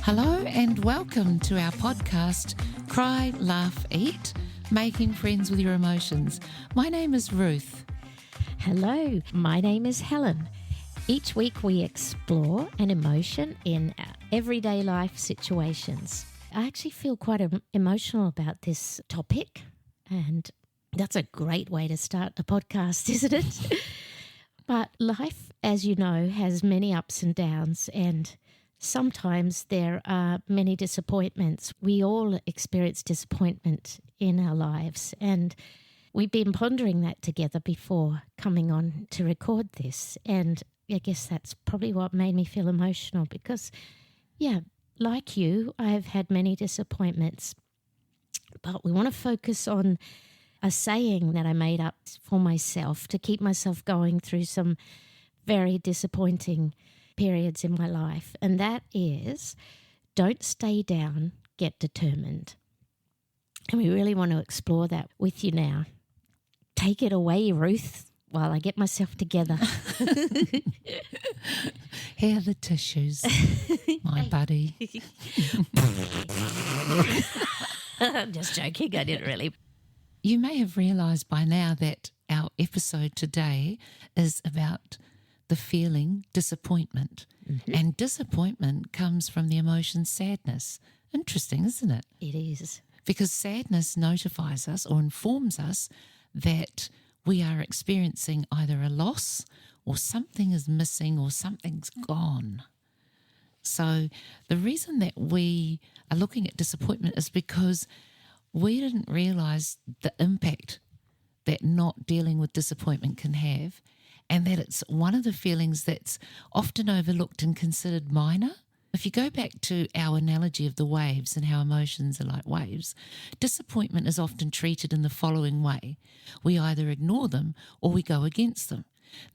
Hello and welcome to our podcast, Cry, Laugh, Eat, Making Friends with Your Emotions. My name is Ruth. Hello, my name is Helen. Each week we explore an emotion in everyday life situations. I actually feel quite emotional about this topic, and that's a great way to start a podcast, isn't it? But life, as you know, has many ups and downs, and sometimes there are many disappointments. We all experience disappointment in our lives, and we've been pondering that together before coming on to record this. And I guess that's probably what made me feel emotional because, like you, I've had many disappointments. But we want to focus on a saying that I made up for myself to keep myself going through some very disappointing periods in my life. And that is, don't stay down, get determined. And we really want to explore that with you now. Take it away, Ruth, while I get myself together. Here are the tissues, my buddy. I'm just joking, I didn't really. You may have realised by now that our episode today is about the feeling disappointment. Mm-hmm. And disappointment comes from the emotion sadness. Interesting, isn't it? It is. Because sadness notifies us or informs us that we are experiencing either a loss or something is missing or something's gone. So the reason that we are looking at disappointment is because we didn't realise the impact that not dealing with disappointment can have, and that it's one of the feelings that's often overlooked and considered minor. If you go back to our analogy of the waves and how emotions are like waves, disappointment is often treated in the following way. We either ignore them or we go against them.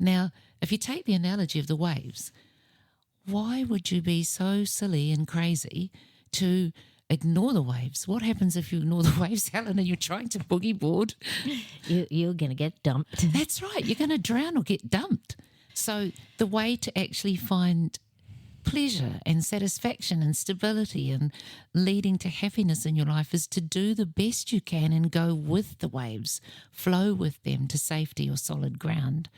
Now, if you take the analogy of the waves, why would you be so silly and crazy to ignore the waves? What happens if you ignore the waves, Helen, and you're trying to boogie board? You're going to get dumped. That's right. You're going to drown or get dumped. So the way to actually find pleasure and satisfaction and stability and leading to happiness in your life is to do the best you can and go with the waves, flow with them to safety or solid ground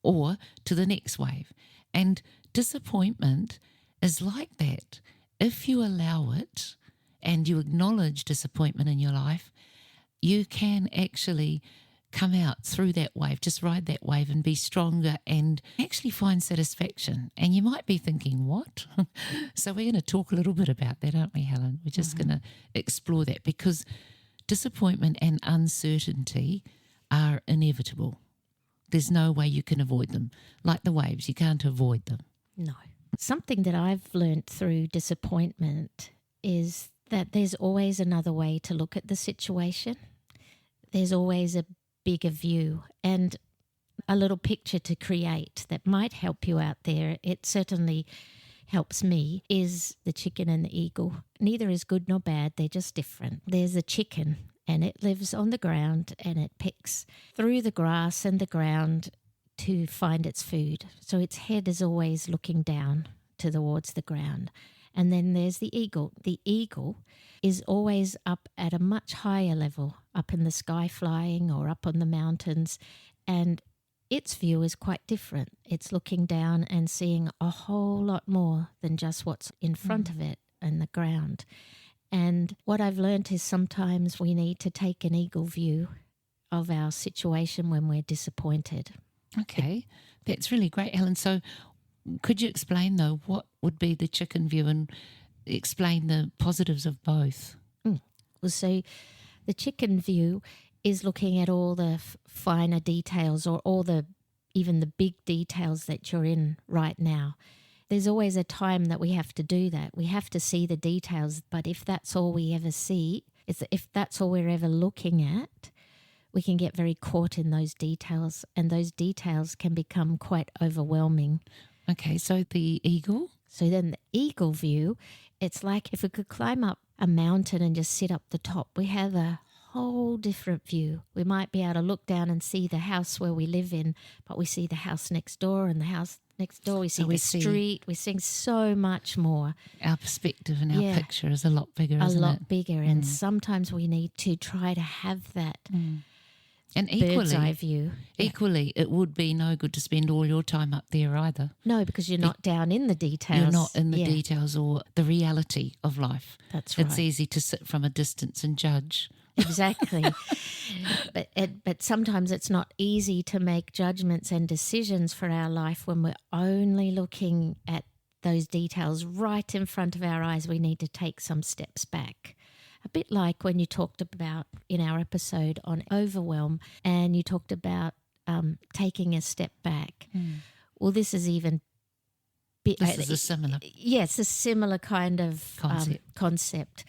or to the next wave. And disappointment is like that. If you allow it and you acknowledge disappointment in your life, you can actually come out through that wave, just ride that wave and be stronger and actually find satisfaction. And you might be thinking, what? So we're going to talk a little bit about that, aren't we, Helen? We're just going to explore that because disappointment and uncertainty are inevitable. There's no way you can avoid them. Like the waves, you can't avoid them. No. Something that I've learned through disappointment is that there's always another way to look at the situation. There's always a bigger view and a little picture to create that might help you out there. It certainly helps me, is the chicken and the eagle. Neither is good nor bad, they're just different. There's a chicken and it lives on the ground and it picks through the grass and the ground to find its food. So its head is always looking down towards the ground. And then there's the eagle. The eagle is always up at a much higher level, up in the sky flying or up on the mountains. And its view is quite different. It's looking down and seeing a whole lot more than just what's in front of it and the ground. And what I've learned is sometimes we need to take an eagle view of our situation when we're disappointed. Okay, that's really great, Helen. So could you explain, though, what would be the chicken view and explain the positives of both? Well, so the chicken view is looking at all the finer details or even the big details that you're in right now. There's always a time that we have to do that. We have to see the details, but if that's all we ever see, if that's all we're ever looking at, we can get very caught in those details, and those details can become quite overwhelming. Okay, so the eagle? So then the eagle view, it's like if we could climb up a mountain and just sit up the top, we have a whole different view. We might be able to look down and see the house where we live in, but we see the house next door and the house next door. We see we the see- street. We're seeing so much more. Our perspective and our Yeah. picture is a lot bigger, A isn't lot it? bigger, and sometimes we need to try to have that And bird's eye view. Yeah. equally, it would be no good to spend all your time up there either. No, because you're not down in the details. You're not in the Yeah, details or the reality of life. That's right. It's easy to sit from a distance and judge. Exactly. But sometimes it's not easy to make judgments and decisions for our life when we're only looking at those details right in front of our eyes. We need to take some steps back. A bit like when you talked about in our episode on overwhelm, and you talked about taking a step back. Well, this is even This is a similar. Yes, a similar kind of concept.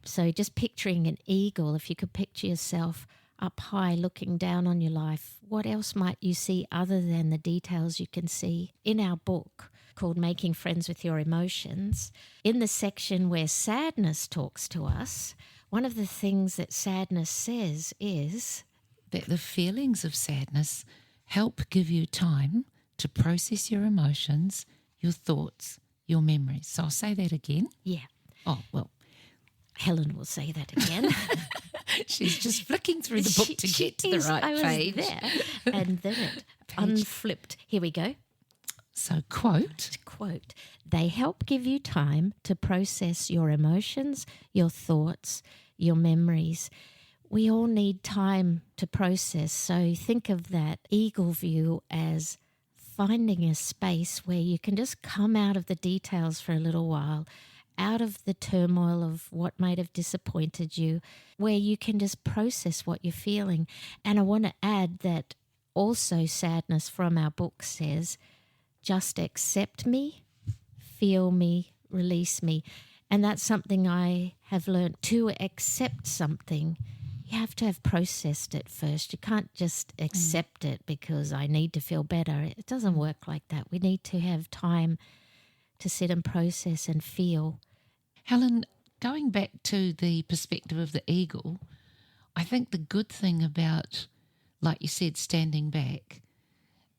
So just picturing an eagle, if you could picture yourself up high looking down on your life, what else might you see other than the details you can see? In our book called Making Friends with Your Emotions, in the section where sadness talks to us, one of the things that sadness says is That the feelings of sadness help give you time to process your emotions, your thoughts, your memories. So I'll say that again. yeah. Oh, well, Helen will say that again. she's just flicking through the book to get to the right I was page. there, and then it unflipped. Here we go. So, quote, They help give you time to process your emotions, your thoughts, your memories. We all need time to process. So think of that eagle view as finding a space where you can just come out of the details for a little while, out of the turmoil of what might have disappointed you, where you can just process what you're feeling. And I want to add that also sadness from our book says, just accept me, feel me, release me. And that's something I have learned. To accept something, you have to have processed it first. You can't just accept it because I need to feel better. It doesn't work like that. We need to have time to sit and process and feel. Helen, going back to the perspective of the eagle, I think the good thing about, like you said, standing back,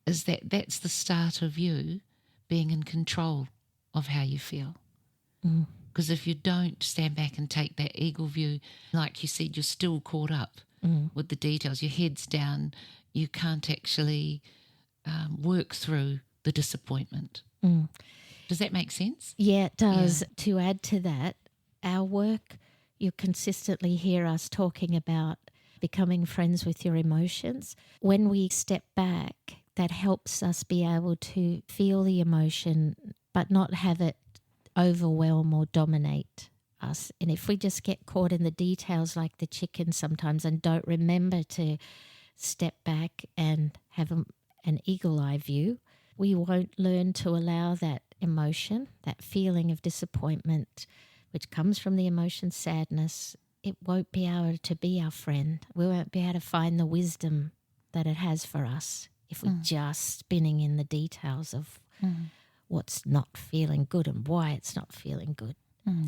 is that that's the start of you being in control of how you feel. Because if you don't stand back and take that eagle view, like you said, you're still caught up with the details. Your head's down. You can't actually work through the disappointment. Does that make sense? Yeah, it does. Yeah. To add to that, our work, you consistently hear us talking about becoming friends with your emotions. When we step back, that helps us be able to feel the emotion but not have it overwhelm or dominate us. And if we just get caught in the details like the chicken sometimes and don't remember to step back and have an eagle eye view, we won't learn to allow that emotion, that feeling of disappointment, which comes from the emotion sadness, it won't be able to be our friend. We won't be able to find the wisdom that it has for us if we're just spinning in the details of what's not feeling good and why it's not feeling good.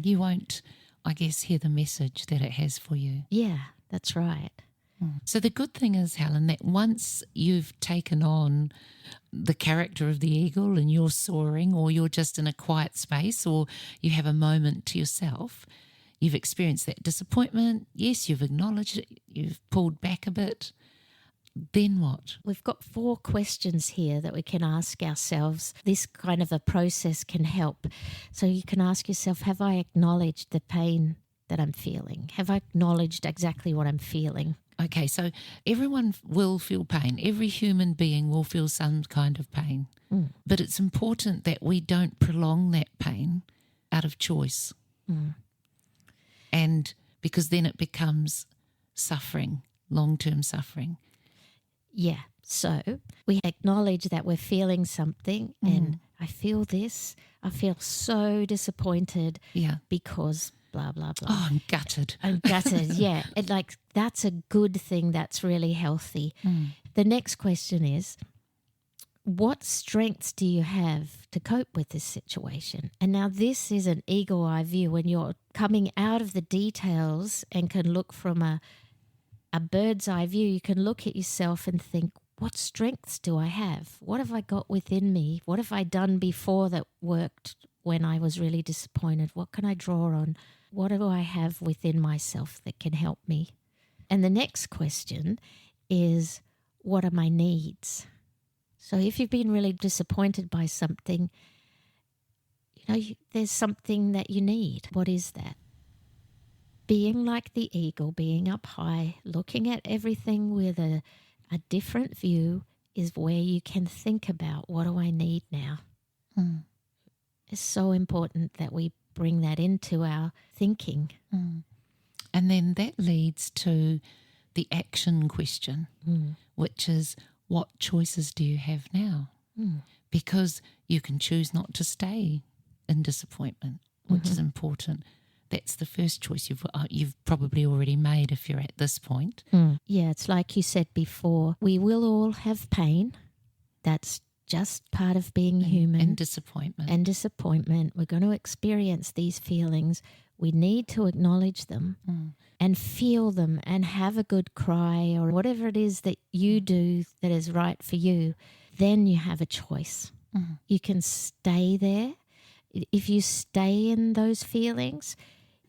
You won't, I guess, hear the message that it has for you. Yeah, that's right. So the good thing is, Helen, that once you've taken on the character of the eagle and you're soaring, or you're just in a quiet space, or you have a moment to yourself, you've experienced that disappointment. Yes, you've acknowledged it. You've pulled back a bit. Then what? We've got 4 questions here that we can ask ourselves. This kind of a process can help. So you can ask yourself, have I acknowledged the pain that I'm feeling? Have I acknowledged exactly what I'm feeling? Okay, so everyone will feel pain. Every human being will feel some kind of pain. But it's important that we don't prolong that pain out of choice. And because then it becomes suffering, long-term suffering. Yeah, so we acknowledge that we're feeling something and I feel this. I feel so disappointed because blah, blah, blah. Oh, I'm gutted. I'm gutted, yeah. And like that's a good thing. That's really healthy. The next question is, what strengths do you have to cope with this situation? And now this is an eagle eye view when you're coming out of the details and can look from a bird's eye view. You can look at yourself and think, what strengths do I have? What have I got within me? What have I done before that worked when I was really disappointed? What can I draw on? What do I have within myself that can help me? And the next question is, what are my needs? So if you've been really disappointed by something, there's something that you need. What is that? Being like the eagle, being up high, looking at everything with a different view is where you can think about, what do I need now? It's so important that we bring that into our thinking. And then that leads to the action question, which is, what choices do you have now? Because you can choose not to stay in disappointment, which is important. That's the first choice you've probably already made if you're at this point. Yeah, it's like you said before, we will all have pain. That's just part of being human. And disappointment. We're going to experience these feelings. We need to acknowledge them and feel them and have a good cry or whatever it is that you do that is right for you. Then you have a choice. You can stay there. If you stay in those feelings,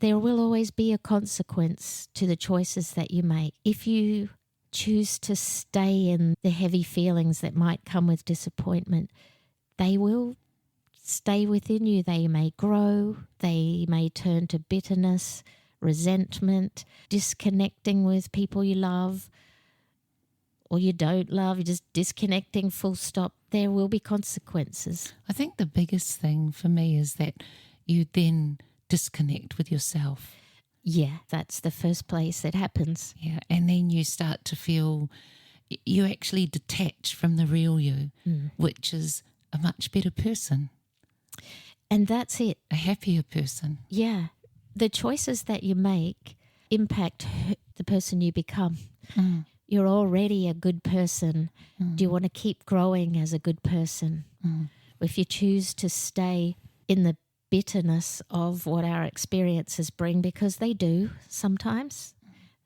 there will always be a consequence to the choices that you make. If you choose to stay in the heavy feelings that might come with disappointment, they will stay within you. They may grow, they may turn to bitterness, resentment, disconnecting with people you love or you don't love, you're just disconnecting, full stop. There will be consequences. I think the biggest thing for me is that you then disconnect with yourself. Yeah, that's the first place it happens. Yeah, and then you start to feel you actually detach from the real you, which is a much better person. And that's it. A happier person. Yeah. The choices that you make impact the person you become. You're already a good person. Do you want to keep growing as a good person? If you choose to stay in the bitterness of what our experiences bring, because they do sometimes.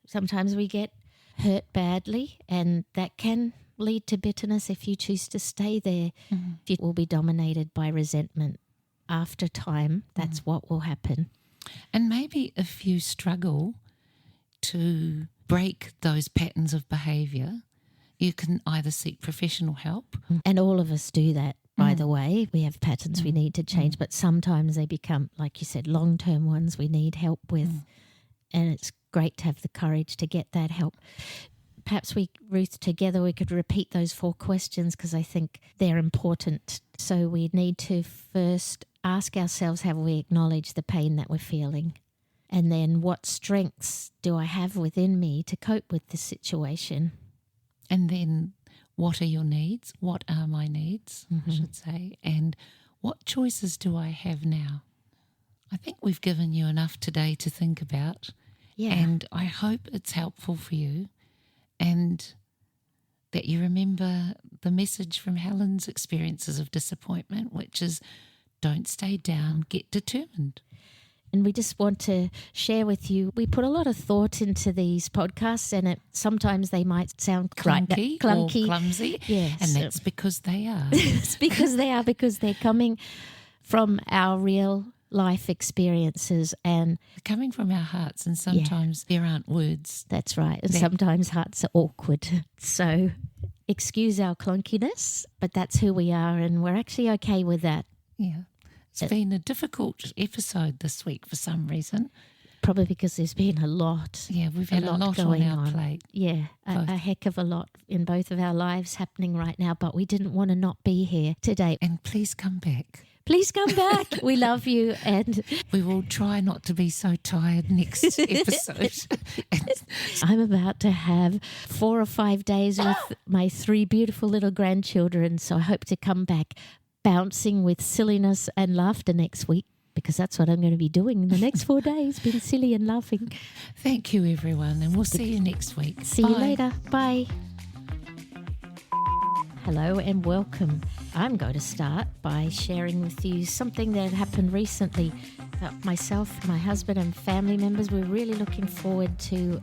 Sometimes we get hurt badly, and that can lead to bitterness. If you choose to stay there, you will be dominated by resentment. After time, that's what will happen. And maybe if you struggle to break those patterns of behaviour, you can either seek professional help. And all of us do that, by the way. We have patterns we need to change, but sometimes they become, like you said, long-term ones we need help with. And it's great to have the courage to get that help. Perhaps Ruth, together we could repeat those 4 questions because I think they're important. So we need to first ask ourselves, have we acknowledged the pain that we're feeling? And then what strengths do I have within me to cope with this situation? And then what are your needs? What are my needs, I should say? And what choices do I have now? I think we've given you enough today to think about. Yeah. And I hope it's helpful for you and that you remember the message from Helen's experiences of disappointment, which is don't stay down, get determined. And we just want to share with you, we put a lot of thought into these podcasts, and sometimes they might sound clunky or clumsy. Yes. And that's because they are. It's because they're coming from our real life experiences and coming from our hearts, and sometimes there aren't words. That's right. And sometimes hearts are awkward. So excuse our clunkiness, but that's who we are, and we're actually okay with that. Yeah. It's been a difficult episode this week for some reason. Probably because there's been a lot. Yeah, we've had a lot going on our plate. Yeah, a heck of a lot in both of our lives happening right now, but we didn't want to not be here today. And please come back. Please come back. We love you, and we will try not to be so tired next episode. I'm about to have 4 or 5 days with my 3 beautiful little grandchildren, so I hope to come back bouncing with silliness and laughter next week, because that's what I'm going to be doing in the next 4 days, being silly and laughing. Thank you, everyone, and we'll see you next week. See you later. Bye. Hello and welcome. I'm going to start by sharing with you something that happened recently. Myself, my husband and family members, we're really looking forward to...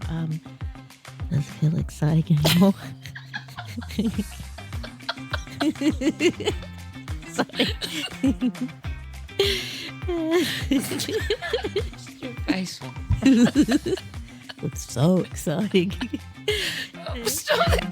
doesn't feel exciting anymore. Sorry. Your face. It's so exciting. Stop it.